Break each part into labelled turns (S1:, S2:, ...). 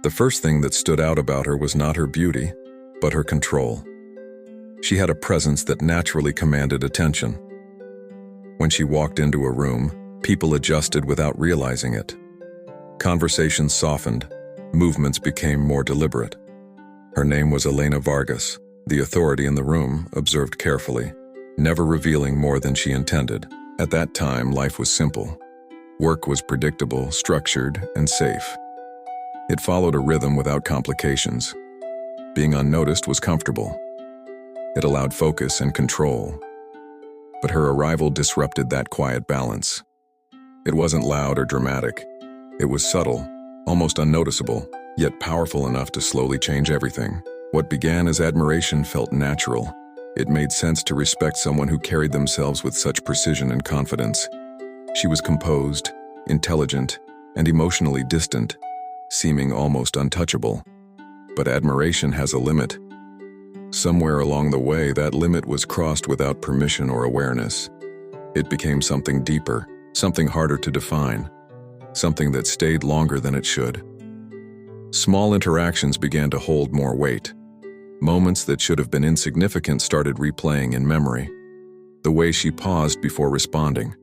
S1: The first thing that stood out about her was not her beauty, but her control. She had a presence that naturally commanded attention. When she walked into a room, people adjusted without realizing it. Conversations softened, movements became more deliberate. Her name was Elena Vargas. The authority in the room observed carefully, never revealing more than she intended. At that time, life was simple. Work was predictable, structured, and safe. It followed a rhythm without complications. Being unnoticed was comfortable. It allowed focus and control. But her arrival disrupted that quiet balance. It wasn't loud or dramatic. It was subtle, almost unnoticeable, yet powerful enough to slowly change everything. What began as admiration felt natural. It made sense to respect someone who carried themselves with such precision and confidence. She was composed, intelligent, and emotionally distant, seeming almost untouchable. But admiration has a limit. Somewhere along the way, that limit was crossed without permission or awareness. It became something deeper, something harder to define, something that stayed longer than it should. Small interactions began to hold more weight. Moments that should have been insignificant started replaying in memory. The way she paused before responding,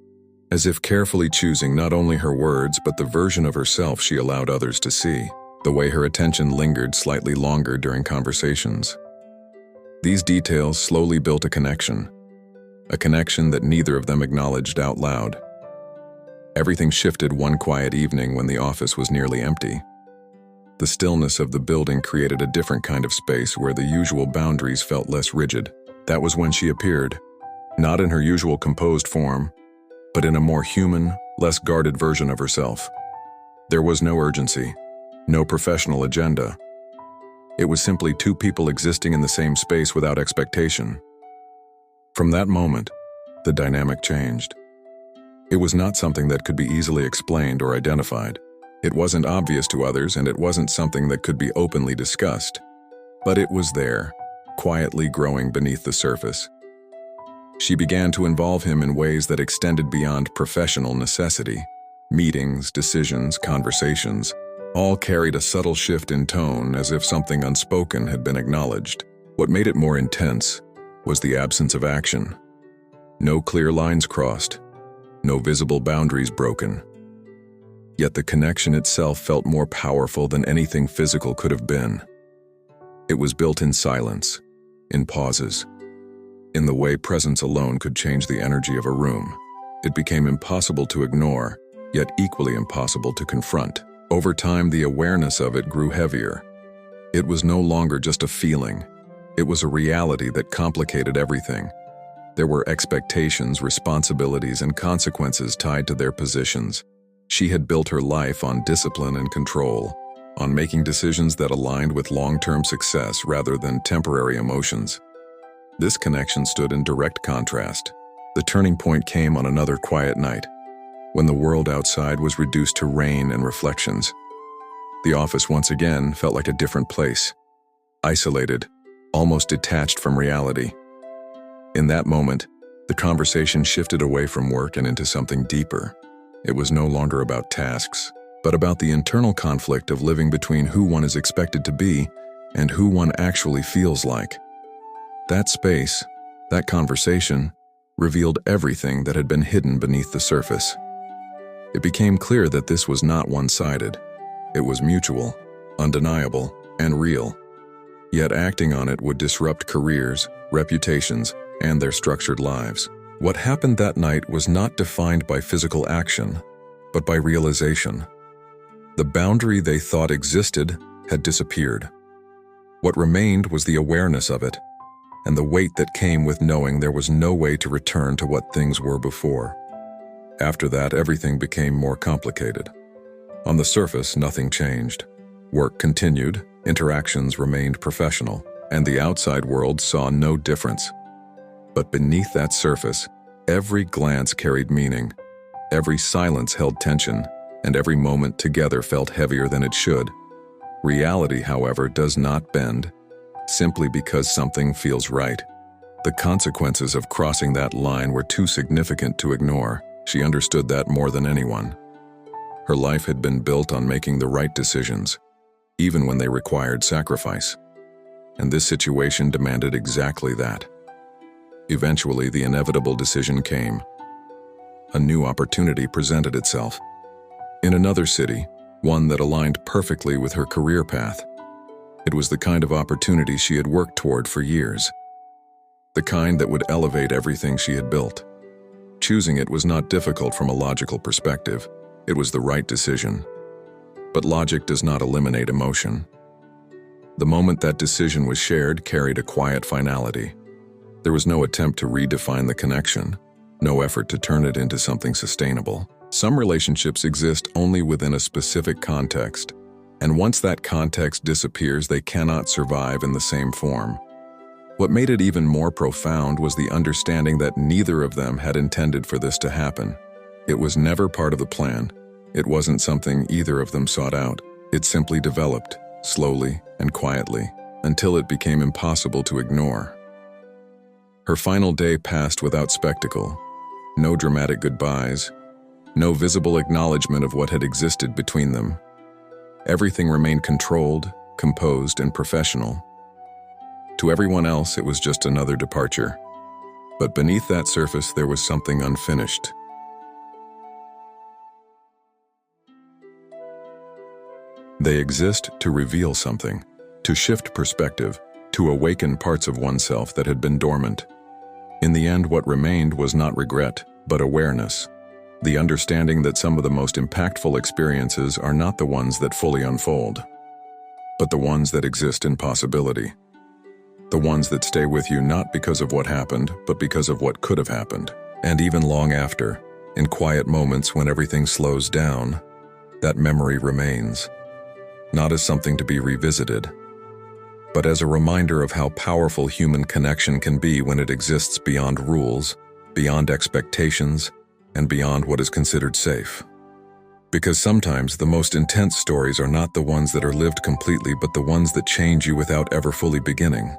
S1: as if carefully choosing not only her words but the version of herself she allowed others to see. The way her attention lingered slightly longer during conversations. These details slowly built a connection that neither of them acknowledged out loud. Everything shifted one quiet evening when the office was nearly empty. The stillness of the building created a different kind of space where the usual boundaries felt less rigid. That was when she appeared, not in her usual composed form, but in a more human, less guarded version of herself. There was no urgency, no professional agenda. It was simply two people existing in the same space without expectation. From that moment, the dynamic changed. It was not something that could be easily explained or identified. It wasn't obvious to others, and it wasn't something that could be openly discussed. But it was there, quietly growing beneath the surface. She began to involve him in ways that extended beyond professional necessity. Meetings, decisions, conversations, all carried a subtle shift in tone, as if something unspoken had been acknowledged. What made it more intense was the absence of action. No clear lines crossed, no visible boundaries broken. Yet the connection itself felt more powerful than anything physical could have been. It was built in silence, in pauses, in the way presence alone could change the energy of a room. It became impossible to ignore, yet equally impossible to confront. Over time, the awareness of it grew heavier. It was no longer just a feeling. It was a reality that complicated everything. There were expectations, responsibilities, and consequences tied to their positions. She had built her life on discipline and control, on making decisions that aligned with long-term success rather than temporary emotions. This connection stood in direct contrast. The turning point came on another quiet night, when the world outside was reduced to rain and reflections. The office once again felt like a different place, isolated, almost detached from reality. In that moment, the conversation shifted away from work and into something deeper. It was no longer about tasks, but about the internal conflict of living between who one is expected to be and who one actually feels like. That space, that conversation, revealed everything that had been hidden beneath the surface. It became clear that this was not one-sided. It was mutual, undeniable, and real. Yet acting on it would disrupt careers, reputations, and their structured lives. What happened that night was not defined by physical action, but by realization. The boundary they thought existed had disappeared. What remained was the awareness of it, and the weight that came with knowing there was no way to return to what things were before. After that, everything became more complicated. On the surface, nothing changed. Work continued, interactions remained professional, and the outside world saw no difference. But beneath that surface, every glance carried meaning, every silence held tension, and every moment together felt heavier than it should. Reality, however, does not bend, simply because something feels right. The consequences of crossing that line were too significant to ignore. She understood that more than anyone. Her life had been built on making the right decisions, even when they required sacrifice. And this situation demanded exactly that. Eventually, the inevitable decision came. A new opportunity presented itself. In another city, one that aligned perfectly with her career path. It was the kind of opportunity she had worked toward for years. The kind that would elevate everything she had built. Choosing it was not difficult from a logical perspective. It was the right decision. But logic does not eliminate emotion. The moment that decision was shared carried a quiet finality. There was no attempt to redefine the connection, no effort to turn it into something sustainable. Some relationships exist only within a specific context, and once that context disappears, they cannot survive in the same form. What made it even more profound was the understanding that neither of them had intended for this to happen. It was never part of the plan. It wasn't something either of them sought out. It simply developed, slowly and quietly, until it became impossible to ignore. Her final day passed without spectacle. No dramatic goodbyes, no visible acknowledgement of what had existed between them. Everything remained controlled, composed, and professional. To everyone else, it was just another departure. But beneath that surface, there was something unfinished. They exist to reveal something, to shift perspective, to awaken parts of oneself that had been dormant. In the end, what remained was not regret, but awareness. The understanding that some of the most impactful experiences are not the ones that fully unfold, but the ones that exist in possibility. The ones that stay with you not because of what happened, but because of what could have happened. And even long after, in quiet moments when everything slows down, that memory remains. Not as something to be revisited, but as a reminder of how powerful human connection can be when it exists beyond rules, beyond expectations, and beyond what is considered safe. Because sometimes the most intense stories are not the ones that are lived completely, but the ones that change you without ever fully beginning.